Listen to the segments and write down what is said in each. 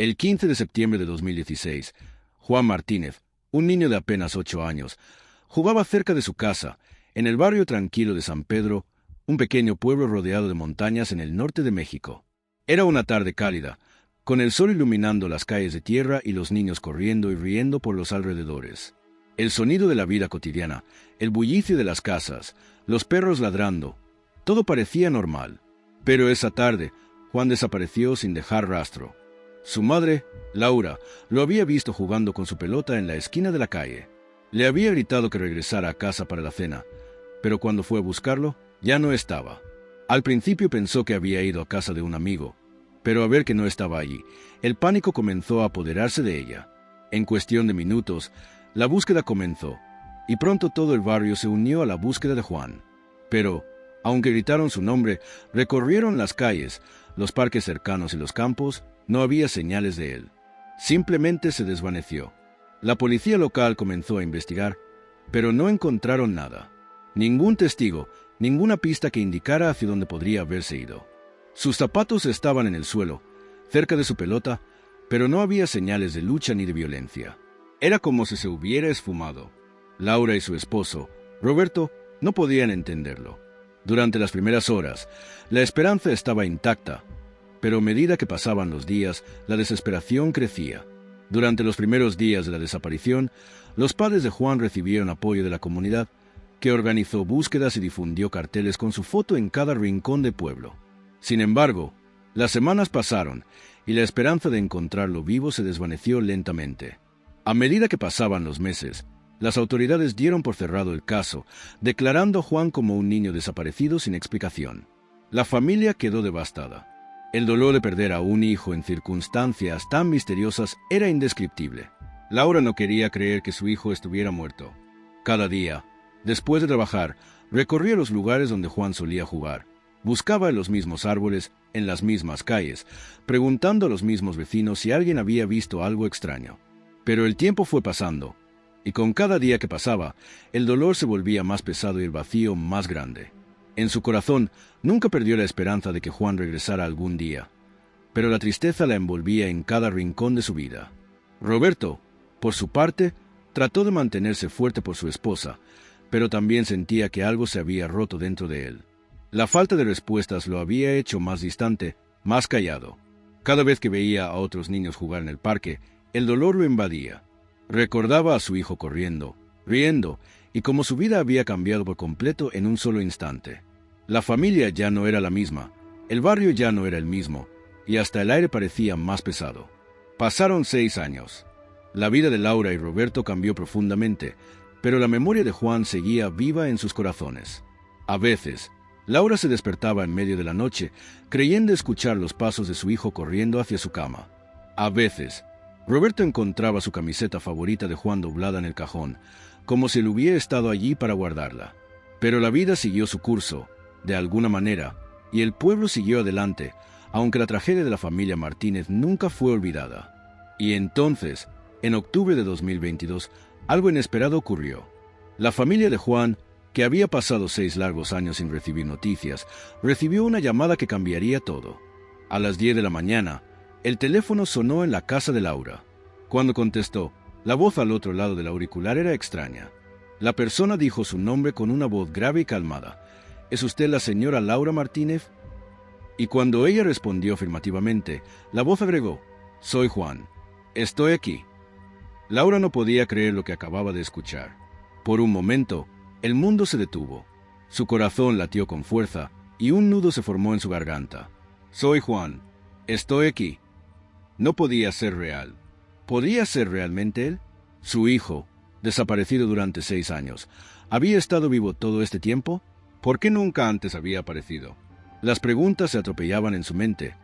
El 15 de septiembre de 2016, Juan Martínez, un niño de apenas 8 años, jugaba cerca de su casa, en el barrio tranquilo de San Pedro, un pequeño pueblo rodeado de montañas en el norte de México. Era una tarde cálida, con el sol iluminando las calles de tierra y los niños corriendo y riendo por los alrededores. El sonido de la vida cotidiana, el bullicio de las casas, los perros ladrando, todo parecía normal. Pero esa tarde, Juan desapareció sin dejar rastro. Su madre, Laura, lo había visto jugando con su pelota en la esquina de la calle. Le había gritado que regresara a casa para la cena, pero cuando fue a buscarlo, ya no estaba. Al principio pensó que había ido a casa de un amigo, pero al ver que no estaba allí, el pánico comenzó a apoderarse de ella. En cuestión de minutos, la búsqueda comenzó, y pronto todo el barrio se unió a la búsqueda de Juan. Pero, aunque gritaron su nombre, recorrieron las calles, los parques cercanos y los campos, no había señales de él. Simplemente se desvaneció. La policía local comenzó a investigar, pero no encontraron nada. Ningún testigo, ninguna pista que indicara hacia dónde podría haberse ido. Sus zapatos estaban en el suelo, cerca de su pelota, pero no había señales de lucha ni de violencia. Era como si se hubiera esfumado. Laura y su esposo, Roberto, no podían entenderlo. Durante las primeras horas, la esperanza estaba intacta, pero a medida que pasaban los días, la desesperación crecía. Durante los primeros días de la desaparición, los padres de Juan recibieron apoyo de la comunidad, que organizó búsquedas y difundió carteles con su foto en cada rincón del pueblo. Sin embargo, las semanas pasaron y la esperanza de encontrarlo vivo se desvaneció lentamente. A medida que pasaban los meses, las autoridades dieron por cerrado el caso, declarando a Juan como un niño desaparecido sin explicación. La familia quedó devastada. El dolor de perder a un hijo en circunstancias tan misteriosas era indescriptible. Laura no quería creer que su hijo estuviera muerto. Cada día, después de trabajar, recorría los lugares donde Juan solía jugar. Buscaba en los mismos árboles, en las mismas calles, preguntando a los mismos vecinos si alguien había visto algo extraño. Pero el tiempo fue pasando, y con cada día que pasaba, el dolor se volvía más pesado y el vacío más grande. En su corazón nunca perdió la esperanza de que Juan regresara algún día, pero la tristeza la envolvía en cada rincón de su vida. Roberto, por su parte, trató de mantenerse fuerte por su esposa, pero también sentía que algo se había roto dentro de él. La falta de respuestas lo había hecho más distante, más callado. Cada vez que veía a otros niños jugar en el parque, el dolor lo invadía. Recordaba a su hijo corriendo, riendo, y como su vida había cambiado por completo en un solo instante. La familia ya no era la misma, el barrio ya no era el mismo, y hasta el aire parecía más pesado. Pasaron 6 años. La vida de Laura y Roberto cambió profundamente, pero la memoria de Juan seguía viva en sus corazones. A veces, Laura se despertaba en medio de la noche, creyendo escuchar los pasos de su hijo corriendo hacia su cama. A veces, Roberto encontraba su camiseta favorita de Juan doblada en el cajón, como si él hubiera estado allí para guardarla. Pero la vida siguió su curso, de alguna manera, y el pueblo siguió adelante, aunque la tragedia de la familia Martínez nunca fue olvidada. Y entonces, en octubre de 2022, algo inesperado ocurrió. La familia de Juan, que había pasado 6 largos años sin recibir noticias, recibió una llamada que cambiaría todo. A las 10 de la mañana, el teléfono sonó en la casa de Laura. Cuando contestó, la voz al otro lado del auricular era extraña. La persona dijo su nombre con una voz grave y calmada. ¿Es usted la señora Laura Martínez? Y cuando ella respondió afirmativamente, la voz agregó, «Soy Juan. Estoy aquí». Laura no podía creer lo que acababa de escuchar. Por un momento, el mundo se detuvo. Su corazón latió con fuerza y un nudo se formó en su garganta. «Soy Juan. Estoy aquí». No podía ser real. ¿Podía ser realmente él? Su hijo, desaparecido durante 6 años, ¿había estado vivo todo este tiempo? ¿Por qué nunca antes había aparecido? Las preguntas se atropellaban en su mente,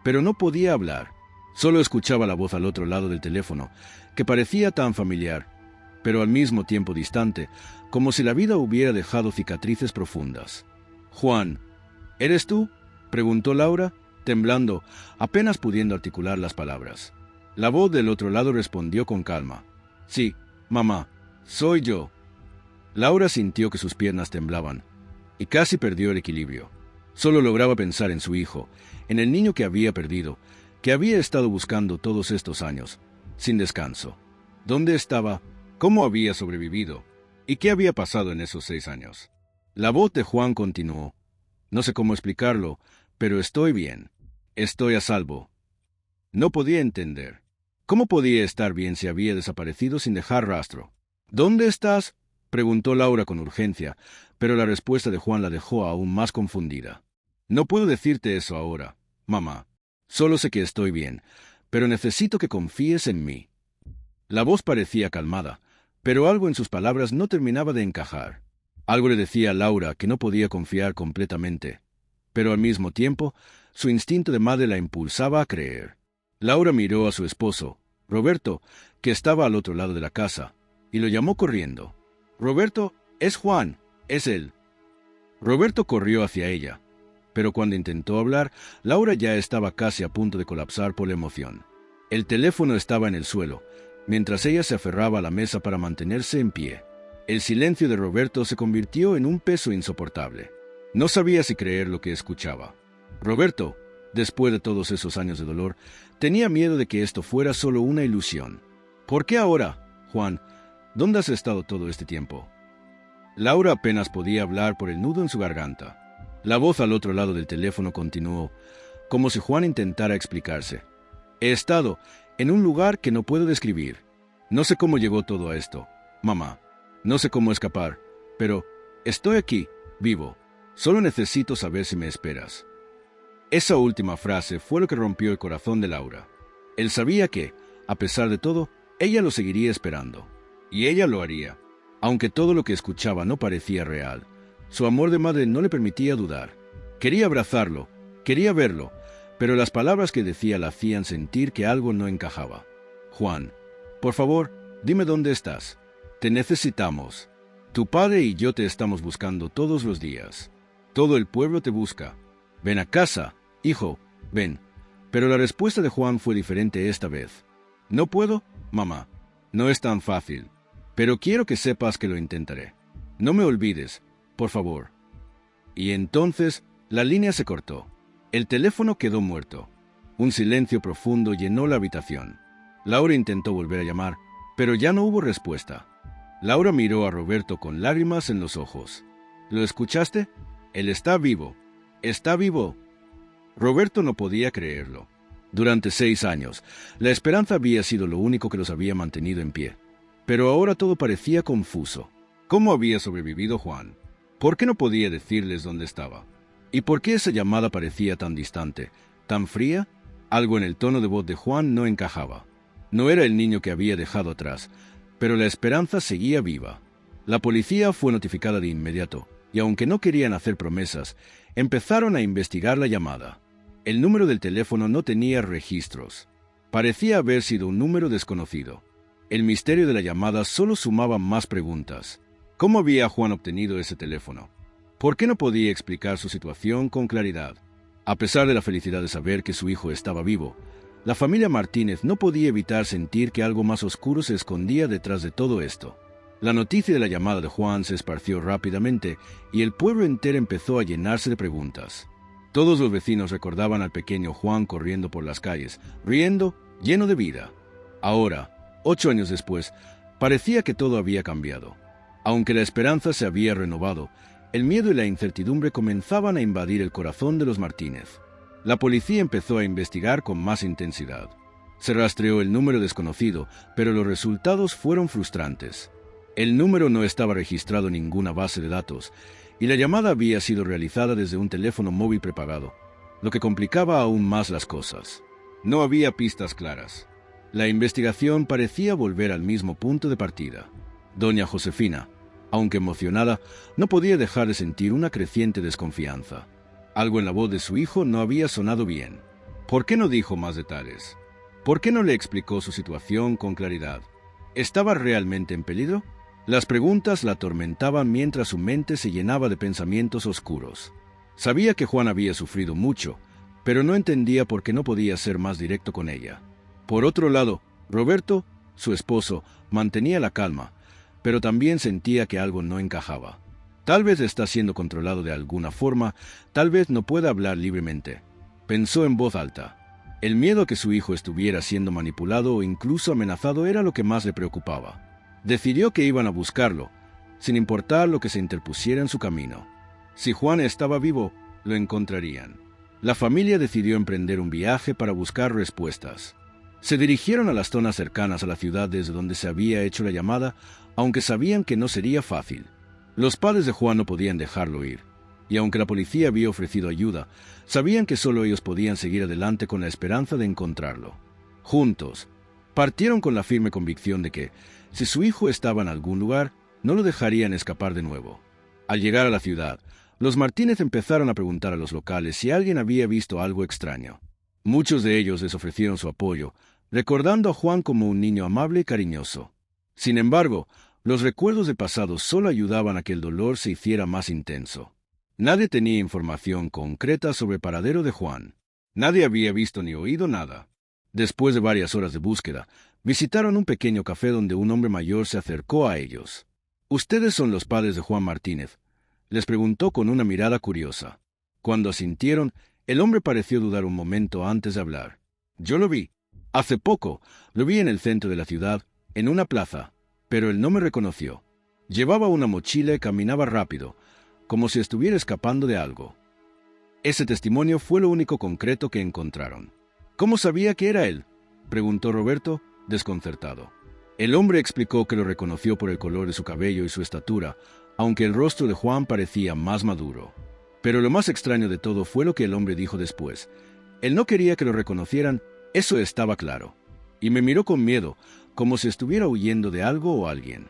pero no podía hablar. Solo escuchaba la voz al otro lado del teléfono, que parecía tan familiar, pero al mismo tiempo distante, como si la vida hubiera dejado cicatrices profundas. «Juan, ¿eres tú?», preguntó Laura, temblando, apenas pudiendo articular las palabras. La voz del otro lado respondió con calma. «Sí, mamá, soy yo». Laura sintió que sus piernas temblaban, y casi perdió el equilibrio. Solo lograba pensar en su hijo, en el niño que había perdido, que había estado buscando todos estos años, sin descanso. ¿Dónde estaba? ¿Cómo había sobrevivido? ¿Y qué había pasado en esos 6 años? La voz de Juan continuó. No sé cómo explicarlo, pero estoy bien. Estoy a salvo. No podía entender. ¿Cómo podía estar bien si había desaparecido sin dejar rastro? ¿Dónde estás?, preguntó Laura con urgencia, pero la respuesta de Juan la dejó aún más confundida. No puedo decirte eso ahora, mamá. Solo sé que estoy bien, pero necesito que confíes en mí. La voz parecía calmada, pero algo en sus palabras no terminaba de encajar. Algo le decía a Laura que no podía confiar completamente, pero al mismo tiempo, su instinto de madre la impulsaba a creer. Laura miró a su esposo, Roberto, que estaba al otro lado de la casa, y lo llamó corriendo. «Roberto, es Juan, es él». Roberto corrió hacia ella, pero cuando intentó hablar, Laura ya estaba casi a punto de colapsar por la emoción. El teléfono estaba en el suelo, mientras ella se aferraba a la mesa para mantenerse en pie. El silencio de Roberto se convirtió en un peso insoportable. No sabía si creer lo que escuchaba. Roberto, después de todos esos años de dolor, tenía miedo de que esto fuera solo una ilusión. «¿Por qué ahora, Juan? ¿Dónde has estado todo este tiempo?». Laura apenas podía hablar por el nudo en su garganta. La voz al otro lado del teléfono continuó, como si Juan intentara explicarse. «He estado en un lugar que no puedo describir. No sé cómo llegó todo a esto, mamá. No sé cómo escapar, pero estoy aquí, vivo. Solo necesito saber si me esperas». Esa última frase fue lo que rompió el corazón de Laura. Él sabía que, a pesar de todo, ella lo seguiría esperando. Y ella lo haría. Aunque todo lo que escuchaba no parecía real, su amor de madre no le permitía dudar. Quería abrazarlo, quería verlo, pero las palabras que decía la hacían sentir que algo no encajaba. «Juan, por favor, dime dónde estás. Te necesitamos. Tu padre y yo te estamos buscando todos los días. Todo el pueblo te busca. Ven a casa, hijo, ven». Pero la respuesta de Juan fue diferente esta vez. «No puedo, mamá. No es tan fácil. Pero quiero que sepas que lo intentaré. No me olvides, por favor». Y entonces la línea se cortó. El teléfono quedó muerto. Un silencio profundo llenó la habitación. Laura intentó volver a llamar, pero ya no hubo respuesta. Laura miró a Roberto con lágrimas en los ojos. «¿Lo escuchaste? Él está vivo. Está vivo». Roberto no podía creerlo. Durante 6 años, la esperanza había sido lo único que los había mantenido en pie. Pero ahora todo parecía confuso. ¿Cómo había sobrevivido Juan? ¿Por qué no podía decirles dónde estaba? ¿Y por qué esa llamada parecía tan distante, tan fría? Algo en el tono de voz de Juan no encajaba. No era el niño que había dejado atrás, pero la esperanza seguía viva. La policía fue notificada de inmediato, y aunque no querían hacer promesas, empezaron a investigar la llamada. El número del teléfono no tenía registros. Parecía haber sido un número desconocido. El misterio de la llamada solo sumaba más preguntas. ¿Cómo había Juan obtenido ese teléfono? ¿Por qué no podía explicar su situación con claridad? A pesar de la felicidad de saber que su hijo estaba vivo, la familia Martínez no podía evitar sentir que algo más oscuro se escondía detrás de todo esto. La noticia de la llamada de Juan se esparció rápidamente y el pueblo entero empezó a llenarse de preguntas. Todos los vecinos recordaban al pequeño Juan corriendo por las calles, riendo, lleno de vida. Ahora, 8 años después, parecía que todo había cambiado. Aunque la esperanza se había renovado, el miedo y la incertidumbre comenzaban a invadir el corazón de los Martínez. La policía empezó a investigar con más intensidad. Se rastreó el número desconocido, pero los resultados fueron frustrantes. El número no estaba registrado en ninguna base de datos, y la llamada había sido realizada desde un teléfono móvil prepagado, lo que complicaba aún más las cosas. No había pistas claras. La investigación parecía volver al mismo punto de partida. Doña Josefina, aunque emocionada, no podía dejar de sentir una creciente desconfianza. Algo en la voz de su hijo no había sonado bien. ¿Por qué no dijo más detalles? ¿Por qué no le explicó su situación con claridad? ¿Estaba realmente en peligro? Las preguntas la atormentaban mientras su mente se llenaba de pensamientos oscuros. Sabía que Juan había sufrido mucho, pero no entendía por qué no podía ser más directo con ella. Por otro lado, Roberto, su esposo, mantenía la calma, pero también sentía que algo no encajaba. Tal vez está siendo controlado de alguna forma, tal vez no pueda hablar libremente. Pensó en voz alta. El miedo a que su hijo estuviera siendo manipulado o incluso amenazado era lo que más le preocupaba. Decidió que iban a buscarlo, sin importar lo que se interpusiera en su camino. Si Juan estaba vivo, lo encontrarían. La familia decidió emprender un viaje para buscar respuestas. Se dirigieron a las zonas cercanas a la ciudad desde donde se había hecho la llamada, aunque sabían que no sería fácil. Los padres de Juan no podían dejarlo ir, y aunque la policía había ofrecido ayuda, sabían que solo ellos podían seguir adelante con la esperanza de encontrarlo. Juntos, partieron con la firme convicción de que, si su hijo estaba en algún lugar, no lo dejarían escapar de nuevo. Al llegar a la ciudad, los Martínez empezaron a preguntar a los locales si alguien había visto algo extraño. Muchos de ellos les ofrecieron su apoyo, recordando a Juan como un niño amable y cariñoso. Sin embargo, los recuerdos del pasado solo ayudaban a que el dolor se hiciera más intenso. Nadie tenía información concreta sobre el paradero de Juan. Nadie había visto ni oído nada. Después de varias horas de búsqueda, visitaron un pequeño café donde un hombre mayor se acercó a ellos. «¿Ustedes son los padres de Juan Martínez?», les preguntó con una mirada curiosa. Cuando asintieron, el hombre pareció dudar un momento antes de hablar. «Yo lo vi. Hace poco, lo vi en el centro de la ciudad, en una plaza, pero él no me reconoció. Llevaba una mochila y caminaba rápido, como si estuviera escapando de algo». Ese testimonio fue lo único concreto que encontraron. «¿Cómo sabía que era él?», preguntó Roberto, desconcertado. El hombre explicó que lo reconoció por el color de su cabello y su estatura, aunque el rostro de Juan parecía más maduro. Pero lo más extraño de todo fue lo que el hombre dijo después. Él no quería que lo reconocieran, eso estaba claro. Y me miró con miedo, como si estuviera huyendo de algo o alguien.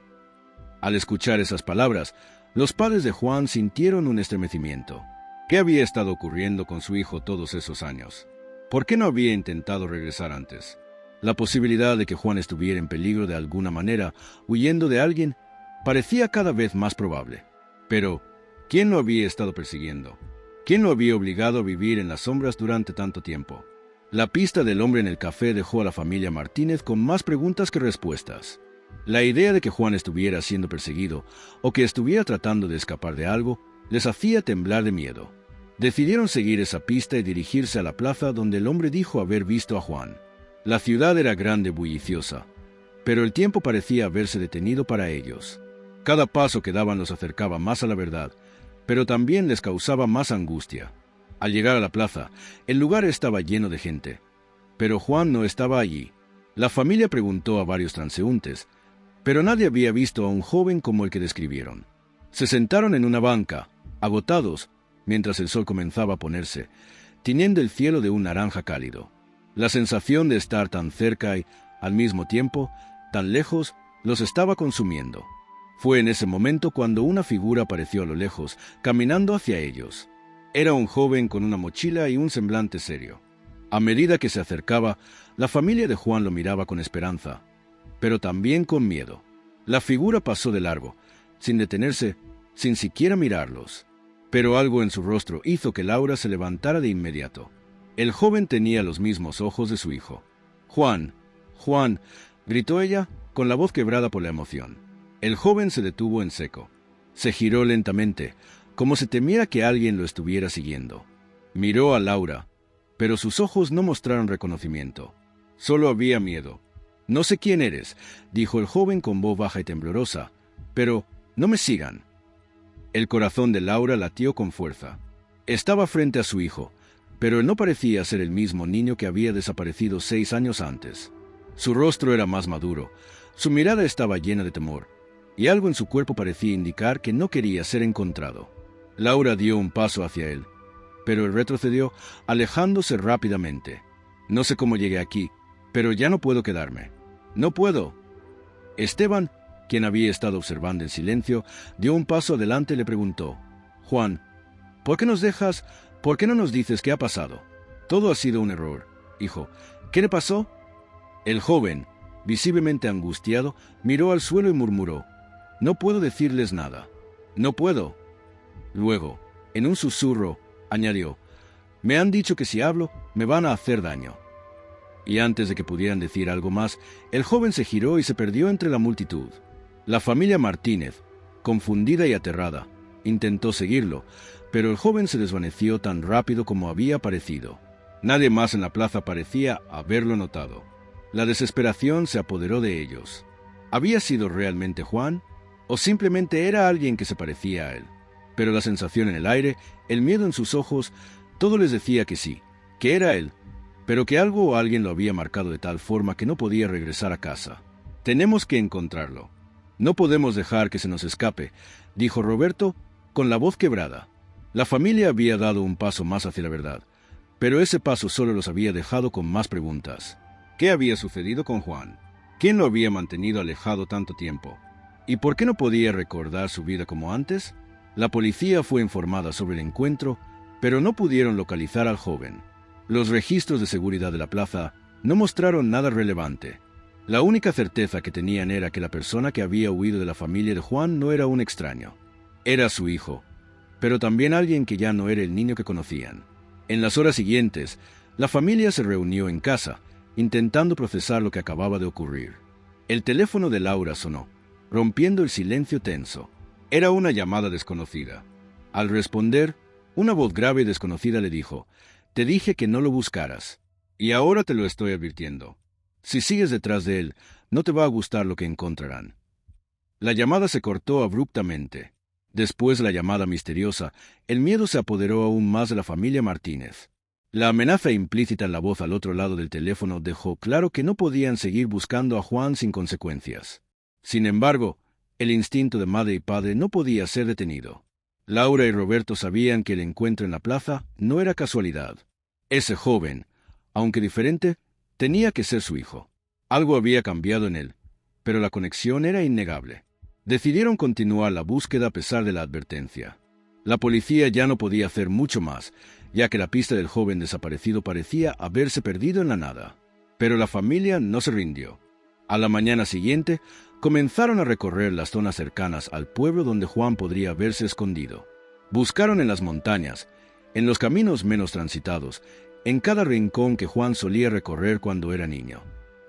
Al escuchar esas palabras, los padres de Juan sintieron un estremecimiento. ¿Qué había estado ocurriendo con su hijo todos esos años? ¿Por qué no había intentado regresar antes? La posibilidad de que Juan estuviera en peligro de alguna manera, huyendo de alguien, parecía cada vez más probable. Pero, ¿quién lo había estado persiguiendo? ¿Quién lo había obligado a vivir en las sombras durante tanto tiempo? La pista del hombre en el café dejó a la familia Martínez con más preguntas que respuestas. La idea de que Juan estuviera siendo perseguido o que estuviera tratando de escapar de algo les hacía temblar de miedo. Decidieron seguir esa pista y dirigirse a la plaza donde el hombre dijo haber visto a Juan. La ciudad era grande y bulliciosa, pero el tiempo parecía haberse detenido para ellos. Cada paso que daban los acercaba más a la verdad, pero también les causaba más angustia. Al llegar a la plaza, el lugar estaba lleno de gente, pero Juan no estaba allí. La familia preguntó a varios transeúntes, pero nadie había visto a un joven como el que describieron. Se sentaron en una banca, agotados, mientras el sol comenzaba a ponerse, tiñendo el cielo de un naranja cálido. La sensación de estar tan cerca y, al mismo tiempo, tan lejos, los estaba consumiendo. Fue en ese momento cuando una figura apareció a lo lejos, caminando hacia ellos. Era un joven con una mochila y un semblante serio. A medida que se acercaba, la familia de Juan lo miraba con esperanza, pero también con miedo. La figura pasó de largo, sin detenerse, sin siquiera mirarlos. Pero algo en su rostro hizo que Laura se levantara de inmediato. El joven tenía los mismos ojos de su hijo. «Juan, Juan», gritó ella, con la voz quebrada por la emoción. El joven se detuvo en seco. Se giró lentamente, como si temiera que alguien lo estuviera siguiendo. Miró a Laura, pero sus ojos no mostraron reconocimiento. Solo había miedo. «No sé quién eres», dijo el joven con voz baja y temblorosa, «pero no me sigan». El corazón de Laura latió con fuerza. Estaba frente a su hijo, pero él no parecía ser el mismo niño que había desaparecido 6 años antes. Su rostro era más maduro, su mirada estaba llena de temor, y algo en su cuerpo parecía indicar que no quería ser encontrado. Laura dio un paso hacia él, pero él retrocedió, alejándose rápidamente. «No sé cómo llegué aquí, pero ya no puedo quedarme. No puedo». Esteban, quien había estado observando en silencio, dio un paso adelante y le preguntó: «Juan, ¿por qué nos dejas? ¿Por qué no nos dices qué ha pasado? Todo ha sido un error, hijo. ¿Qué le pasó?» El joven, visiblemente angustiado, miró al suelo y murmuró: «No puedo decirles nada. No puedo». Luego, en un susurro, añadió: «Me han dicho que si hablo, me van a hacer daño». Y antes de que pudieran decir algo más, el joven se giró y se perdió entre la multitud. La familia Martínez, confundida y aterrada, intentó seguirlo, pero el joven se desvaneció tan rápido como había aparecido. Nadie más en la plaza parecía haberlo notado. La desesperación se apoderó de ellos. ¿Había sido realmente Juan? ¿O simplemente era alguien que se parecía a él? Pero la sensación en el aire, el miedo en sus ojos, todo les decía que sí, que era él, pero que algo o alguien lo había marcado de tal forma que no podía regresar a casa. Tenemos que encontrarlo. No podemos dejar que se nos escape, dijo Roberto con la voz quebrada. La familia había dado un paso más hacia la verdad, pero ese paso solo los había dejado con más preguntas. ¿Qué había sucedido con Juan? ¿Quién lo había mantenido alejado tanto tiempo? ¿Y por qué no podía recordar su vida como antes? La policía fue informada sobre el encuentro, pero no pudieron localizar al joven. Los registros de seguridad de la plaza no mostraron nada relevante. La única certeza que tenían era que la persona que había huido de la familia de Juan no era un extraño. Era su hijo, pero también alguien que ya no era el niño que conocían. En las horas siguientes, la familia se reunió en casa, intentando procesar lo que acababa de ocurrir. El teléfono de Laura sonó, rompiendo el silencio tenso. Era una llamada desconocida. Al responder, una voz grave y desconocida le dijo: «Te dije que no lo buscaras. Y ahora te lo estoy advirtiendo. Si sigues detrás de él, no te va a gustar lo que encontrarán». La llamada se cortó abruptamente. Después de la llamada misteriosa, el miedo se apoderó aún más de la familia Martínez. La amenaza implícita en la voz al otro lado del teléfono dejó claro que no podían seguir buscando a Juan sin consecuencias. Sin embargo, el instinto de madre y padre no podía ser detenido. Laura y Roberto sabían que el encuentro en la plaza no era casualidad. Ese joven, aunque diferente, tenía que ser su hijo. Algo había cambiado en él, pero la conexión era innegable. Decidieron continuar la búsqueda a pesar de la advertencia. La policía ya no podía hacer mucho más, ya que la pista del joven desaparecido parecía haberse perdido en la nada. Pero la familia no se rindió. A la mañana siguiente, comenzaron a recorrer las zonas cercanas al pueblo donde Juan podría haberse escondido. Buscaron en las montañas, en los caminos menos transitados, en cada rincón que Juan solía recorrer cuando era niño.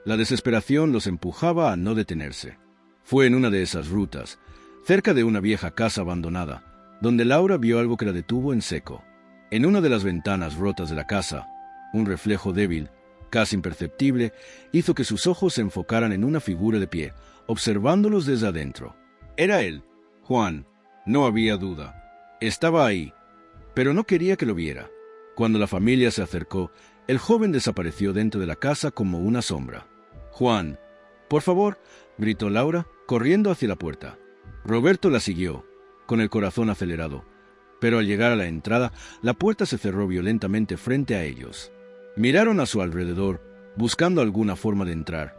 La desesperación los empujaba a no detenerse. Fue en una de esas rutas, cerca de una vieja casa abandonada, donde Laura vio algo que la detuvo en seco. En una de las ventanas rotas de la casa, un reflejo débil, casi imperceptible, hizo que sus ojos se enfocaran en una figura de pie, observándolos desde adentro. Era él, Juan, no había duda. Estaba ahí, pero no quería que lo viera. Cuando la familia se acercó, el joven desapareció dentro de la casa como una sombra. «Juan, por favor», gritó Laura, corriendo hacia la puerta. Roberto la siguió, con el corazón acelerado, pero al llegar a la entrada, la puerta se cerró violentamente frente a ellos. Miraron a su alrededor, buscando alguna forma de entrar,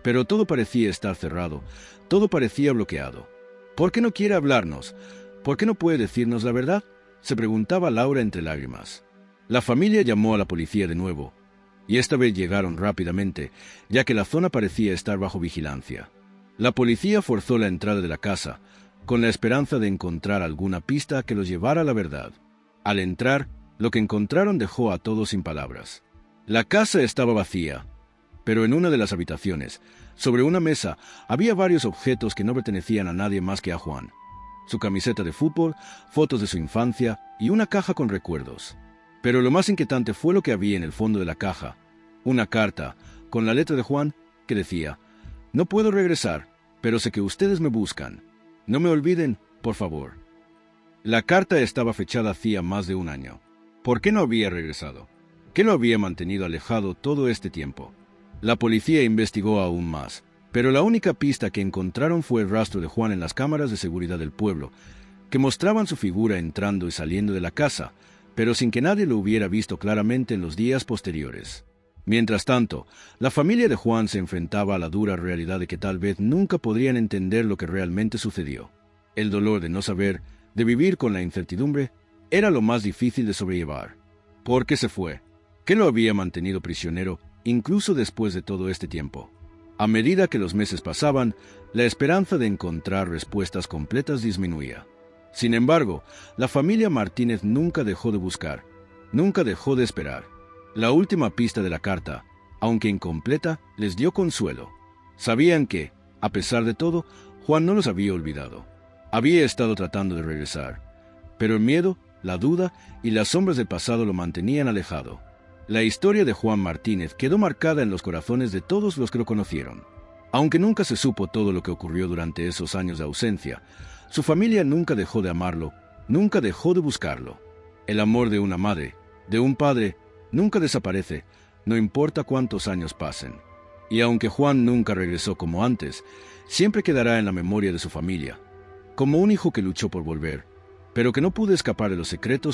pero todo parecía estar cerrado, todo parecía bloqueado. «¿Por qué no quiere hablarnos? ¿Por qué no puede decirnos la verdad?», se preguntaba Laura entre lágrimas. La familia llamó a la policía de nuevo, y esta vez llegaron rápidamente, ya que la zona parecía estar bajo vigilancia. La policía forzó la entrada de la casa, con la esperanza de encontrar alguna pista que los llevara a la verdad. Al entrar, lo que encontraron dejó a todos sin palabras. La casa estaba vacía, pero en una de las habitaciones, sobre una mesa, había varios objetos que no pertenecían a nadie más que a Juan. Su camiseta de fútbol, fotos de su infancia y una caja con recuerdos. Pero lo más inquietante fue lo que había en el fondo de la caja, una carta, con la letra de Juan, que decía: «No puedo regresar, pero sé que ustedes me buscan. No me olviden, por favor». La carta estaba fechada hacía más de un año. ¿Por qué no había regresado? ¿Qué lo había mantenido alejado todo este tiempo? La policía investigó aún más, pero la única pista que encontraron fue el rastro de Juan en las cámaras de seguridad del pueblo, que mostraban su figura entrando y saliendo de la casa, pero sin que nadie lo hubiera visto claramente en los días posteriores. Mientras tanto, la familia de Juan se enfrentaba a la dura realidad de que tal vez nunca podrían entender lo que realmente sucedió. El dolor de no saber, de vivir con la incertidumbre, era lo más difícil de sobrellevar. ¿Por qué se fue? ¿Qué lo había mantenido prisionero, incluso después de todo este tiempo? A medida que los meses pasaban, la esperanza de encontrar respuestas completas disminuía. Sin embargo, la familia Martínez nunca dejó de buscar, nunca dejó de esperar. La última pista de la carta, aunque incompleta, les dio consuelo. Sabían que, a pesar de todo, Juan no los había olvidado. Había estado tratando de regresar, pero el miedo, la duda y las sombras del pasado lo mantenían alejado. La historia de Juan Martínez quedó marcada en los corazones de todos los que lo conocieron. Aunque nunca se supo todo lo que ocurrió durante esos años de ausencia, su familia nunca dejó de amarlo, nunca dejó de buscarlo. El amor de una madre, de un padre, nunca desaparece, no importa cuántos años pasen. Y aunque Juan nunca regresó como antes, siempre quedará en la memoria de su familia, como un hijo que luchó por volver, pero que no pudo escapar de los secretos